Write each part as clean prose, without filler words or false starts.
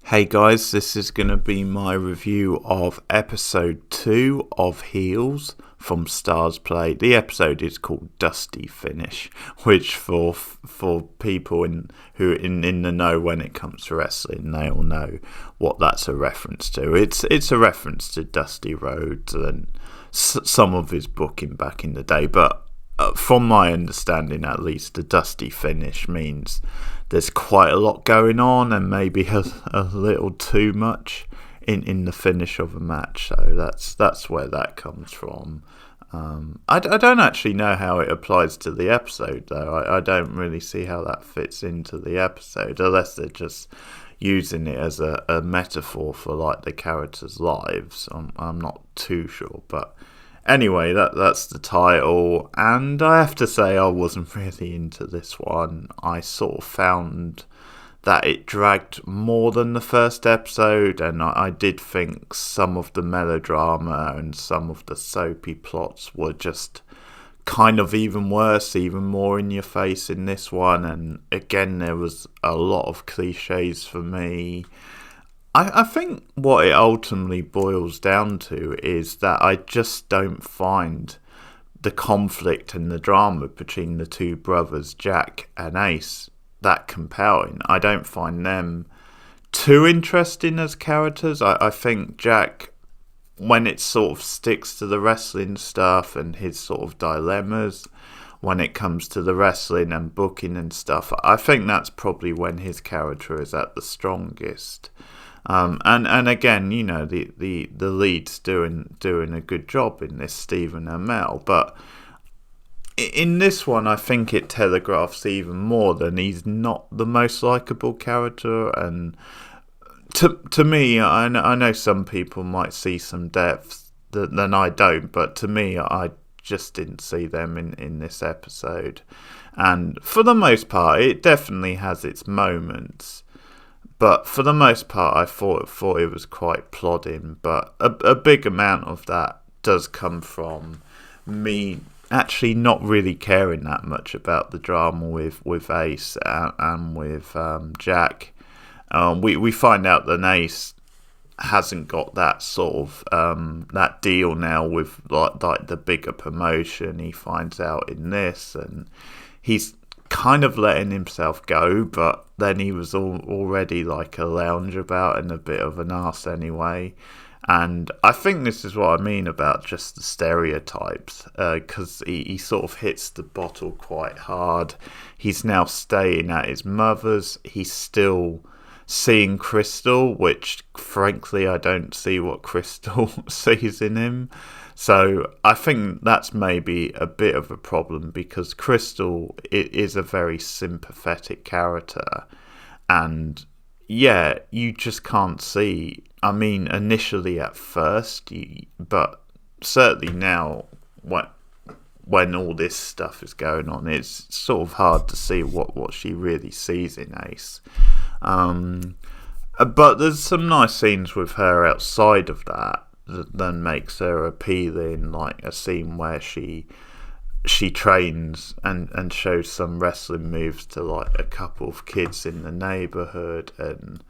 Hey guys, this is going to be my review of episode 2 of Heels from Starz Play. The episode is called Dusty Finish, which for people who in the know when it comes to wrestling, they all know what that's a reference to. It's a reference to Dusty Rhodes and some of his booking back in the day, but from my understanding at least, the Dusty Finish means there's quite a lot going on and maybe a little too much in the finish of a match. So that's where that comes from. I don't actually know how it applies to the episode, though. I don't really see how that fits into the episode, unless they're just using it as a metaphor for like the characters' lives. I'm not too sure, but anyway, that's the title, and I have to say I wasn't really into this one. I sort of found that it dragged more than the first episode, and I did think some of the melodrama and some of the soapy plots were just kind of even worse, even more in your face in this one, and again there was a lot of cliches for me. I think what it ultimately boils down to is that I just don't find the conflict and the drama between the two brothers, Jack and Ace, that compelling. I don't find them too interesting as characters. I think Jack, when it sort of sticks to the wrestling stuff and his sort of dilemmas, when it comes to the wrestling and booking and stuff, I think that's probably when his character is at the strongest. And again, you know, the lead's doing a good job in this, Stephen Amell, but in this one, I think it telegraphs even more that he's not the most likable character. And to me, I know some people might see some depth that I don't, but to me, I just didn't see them in this episode. And for the most part, it definitely has its moments. But for the most part, I thought it was quite plodding. But a big amount of that does come from me actually not really caring that much about the drama with Ace and with Jack. We find out that Ace hasn't got that sort of that deal now with like the bigger promotion. He finds out in this, and he's kind of letting himself go, but then he was already like a lounger-about and a bit of an arse anyway. And I think this is what I mean about just the stereotypes, because he sort of hits the bottle quite hard. He's now staying at his mother's. He's still seeing Crystal, which frankly I don't see what Crystal sees in him. So I think that's maybe a bit of a problem, because Crystal is a very sympathetic character, and yeah, you just can't see. I mean, initially at first, but certainly now, when all this stuff is going on, it's sort of hard to see what she really sees in Ace. But there's some nice scenes with her outside of that then makes her appealing, like a scene where she trains and shows some wrestling moves to like a couple of kids in the neighborhood, and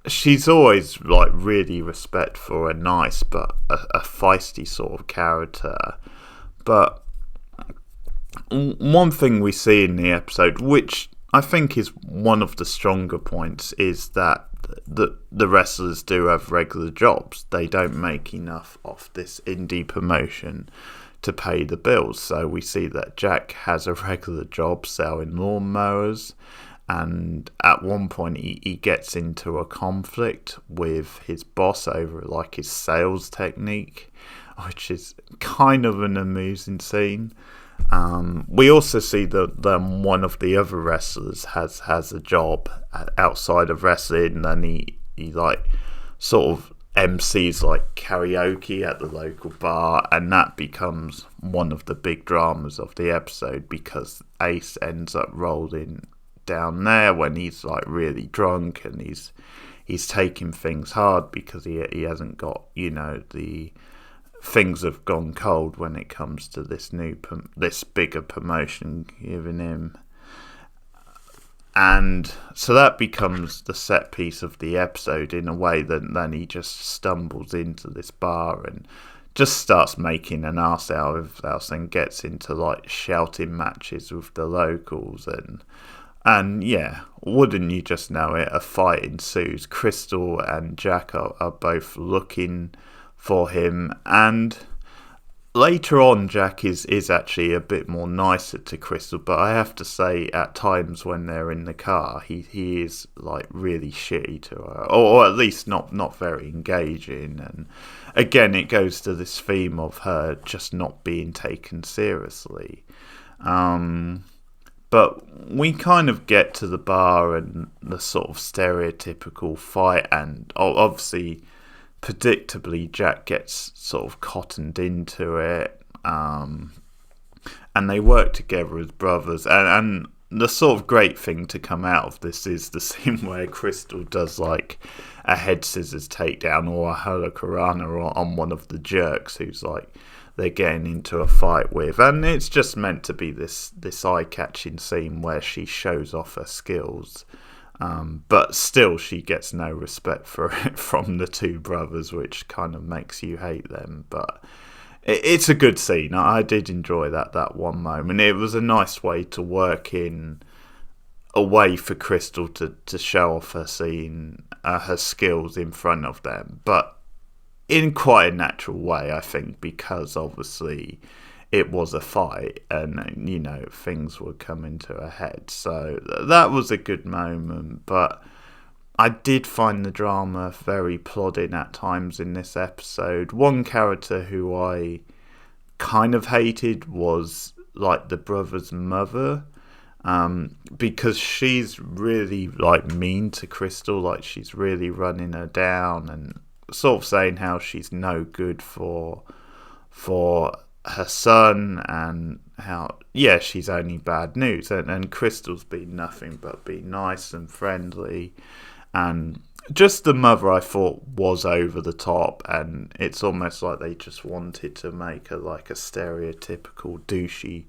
she's always like really respectful and nice, but a feisty sort of character. But one thing we see in the episode, which I think is one of the stronger points, is that the wrestlers do have regular jobs. They don't make enough off this indie promotion to pay the bills. So we see that Jack has a regular job selling lawnmowers, and at one point he gets into a conflict with his boss over like his sales technique, which is kind of an amusing scene. We also see that one of the other wrestlers has a job outside of wrestling, and he like sort of MCs like karaoke at the local bar, and that becomes one of the big dramas of the episode, because Ace ends up rolling down there when he's like really drunk, and he's taking things hard because he hasn't got, you know, the things have gone cold when it comes to this bigger promotion giving him. And so that becomes the set piece of the episode in a way that then he just stumbles into this bar and just starts making an ass out of himself and gets into like shouting matches with the locals and yeah, wouldn't you just know it, a fight ensues. Crystal and Jack are both looking for him, and later on, Jack is actually a bit more nicer to Crystal, but I have to say, at times when they're in the car, he is like really shitty to her, or at least not very engaging. And again, it goes to this theme of her just not being taken seriously. But we kind of get to the bar and the sort of stereotypical fight, and obviously, predictably, Jack gets sort of cottoned into it, and they work together as brothers. And the sort of great thing to come out of this is the scene where Crystal does like a head scissors takedown or a hurricanrana on one of the jerks who's like they're getting into a fight with, and it's just meant to be this eye-catching scene where she shows off her skills. But still, she gets no respect for it from the two brothers, which kind of makes you hate them. But it's a good scene. I did enjoy that one moment. It was a nice way to work in a way for Crystal to show off her her skills in front of them, but in quite a natural way, I think, because obviously it was a fight and, you know, things were coming to a head. So that was a good moment, but I did find the drama very plodding at times in this episode. One character who I kind of hated was like the brother's mother, because she's really like mean to Crystal, like she's really running her down and sort of saying how she's no good for her son, and how she's only bad news, and Crystal's been nothing but being nice and friendly, and just the mother I thought was over the top, and it's almost like they just wanted to make her like a stereotypical douchey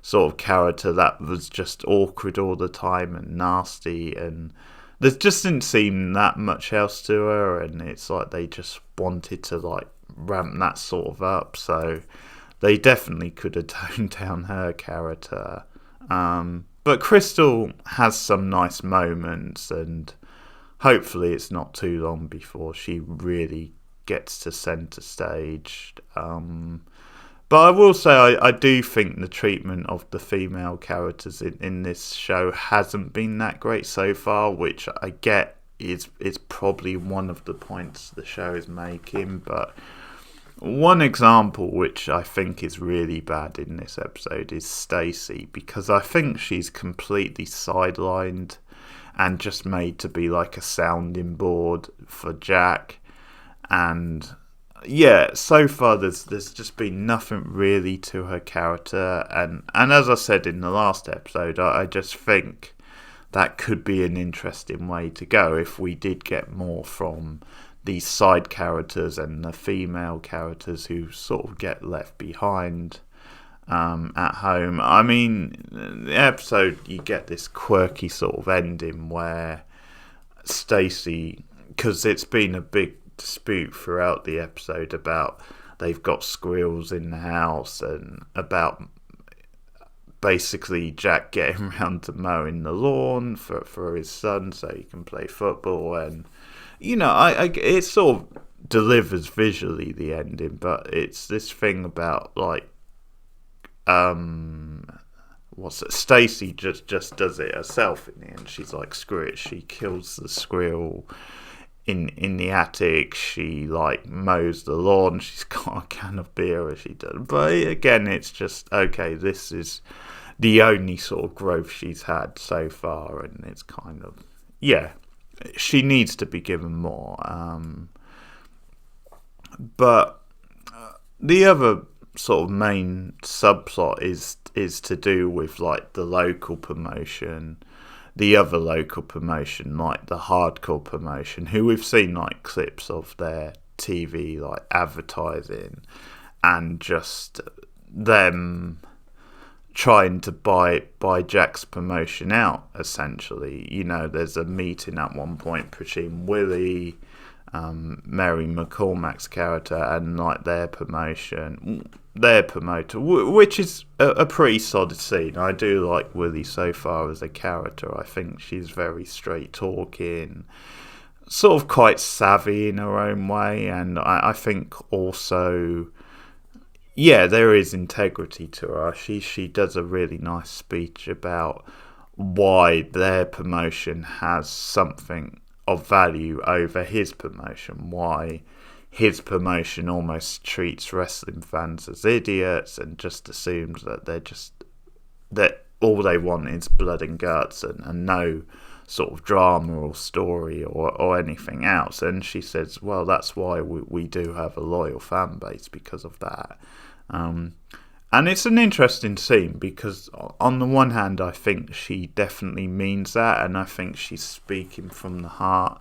sort of character that was just awkward all the time and nasty, and there just didn't seem that much else to her, and it's like they just wanted to like ramp that sort of up, so they definitely could have toned down her character. But Crystal has some nice moments, and hopefully it's not too long before she really gets to centre stage. But I will say I do think the treatment of the female characters in this show hasn't been that great so far, which I get is probably one of the points the show is making. But one example which I think is really bad in this episode is Staci, because I think she's completely sidelined and just made to be like a sounding board for Jack. And yeah, so far there's just been nothing really to her character, and as I said in the last episode, I just think that could be an interesting way to go if we did get more from these side characters and the female characters who sort of get left behind at home. I mean, the episode, you get this quirky sort of ending where Staci, because it's been a big dispute throughout the episode about they've got squirrels in the house, and about basically Jack getting around to mowing the lawn for his son so he can play football. And you know, it sort of delivers visually, the ending, but it's this thing about like Staci just does it herself in the end. She's like, screw it, she kills the squirrel in the attic, she like mows the lawn, she's got a can of beer as she does. But again, it's just, okay, this is the only sort of growth she's had so far, and it's kind of, she needs to be given more. But the other sort of main subplot is to do with like the local promotion, the other local promotion, like the hardcore promotion, who we've seen like clips of their TV like advertising, and just them trying to buy Jack's promotion out, essentially. You know, there's a meeting at one point between Willie, Mary McCormack's character, and like their promoter, which is a pretty solid scene. I do like Willie so far as a character. I think she's very straight talking, sort of quite savvy in her own way, and I think also, yeah, there is integrity to her. She does a really nice speech about why their promotion has something of value over his promotion, why his promotion almost treats wrestling fans as idiots and just assumes that that all they want is blood and guts and no sort of drama or story or anything else. And she says, well, that's why we do have a loyal fan base, because of that. And it's an interesting scene because on the one hand, I think she definitely means that, and I think she's speaking from the heart,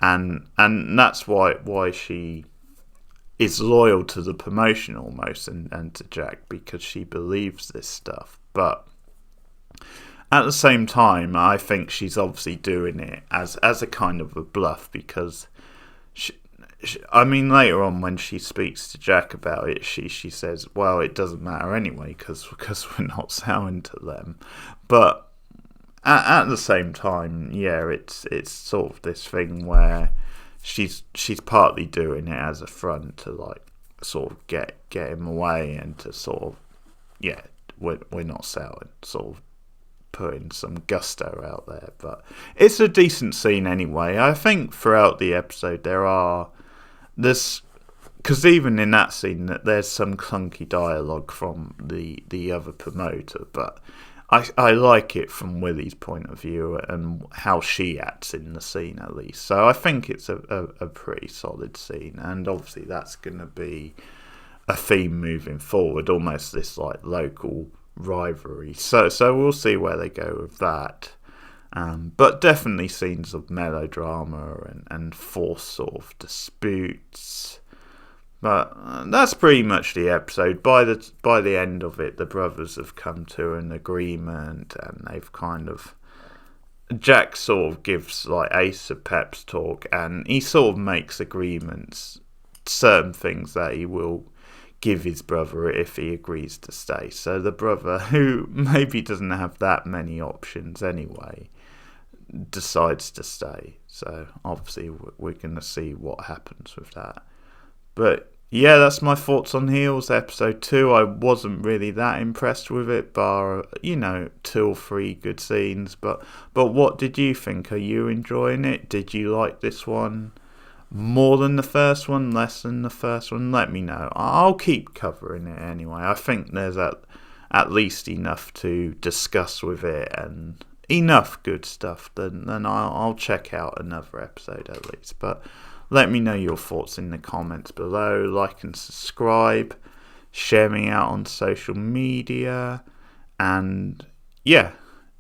and that's why she is loyal to the promotion almost and to Jack, because she believes this stuff. But at the same time, I think she's obviously doing it as a kind of a bluff, because I mean, later on when she speaks to Jack about it, she says, well, it doesn't matter anyway because we're not selling to them. But at the same time, yeah, it's sort of this thing where she's partly doing it as a front to like sort of get him away and to sort of, yeah, we're not selling, sort of putting some gusto out there. But it's a decent scene anyway. I think throughout the episode because even in that scene there's some clunky dialogue from the other promoter, but I like it from Willie's point of view and how she acts in the scene, at least. So I think it's a pretty solid scene, and obviously that's going to be a theme moving forward, almost this like local rivalry. So we'll see where they go with that. But definitely scenes of melodrama and forced sort of disputes. But that's pretty much the episode. By the end of it, the brothers have come to an agreement, and they've kind of, Jack sort of gives like Ace a pep's talk, and he sort of makes agreements, certain things that he will give his brother if he agrees to stay. So the brother, who maybe doesn't have that many options anyway, decides to stay. So obviously we're going to see what happens with that. But yeah, that's my thoughts on Heels episode 2. I wasn't really that impressed with it, bar 2 or 3 good scenes. But what did you think? Are you enjoying it? Did you like this one more than the first one, less than the first one? Let me know. I'll keep covering it anyway. I think there's at least enough to discuss with it, and enough good stuff. Then I'll check out another episode at least. But let me know your thoughts in the comments below. Like and subscribe. Share me out on social media. And yeah,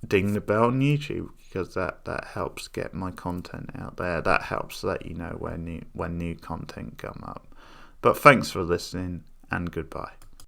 ding the bell on YouTube, because that helps get my content out there. That helps let you know when new content come up. But thanks for listening, and goodbye.